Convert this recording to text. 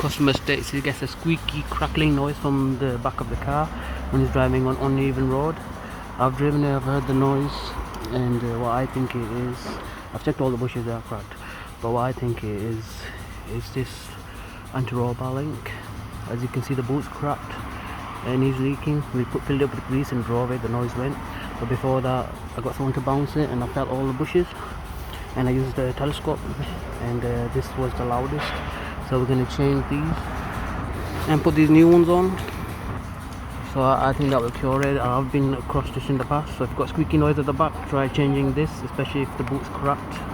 customer states he gets a squeaky crackling noise from the back of the car when he's driving on uneven road. I've driven it, I've heard the noise, and what I think it is, I've checked all the bushes, they are cracked, but what I think it is this anti-roll bar link. As you can see, the boot's cracked and he's leaking. We filled it up with grease and drove it, the noise went. But before that, I got someone to bounce it and I felt all the bushes, and I used the telescope, and this was the loudest. So we're going to change these and put these new ones on. So I think that will cure it. I've been across this in the past, so if you've got squeaky noise at the back, try changing this, especially if the boot's cracked.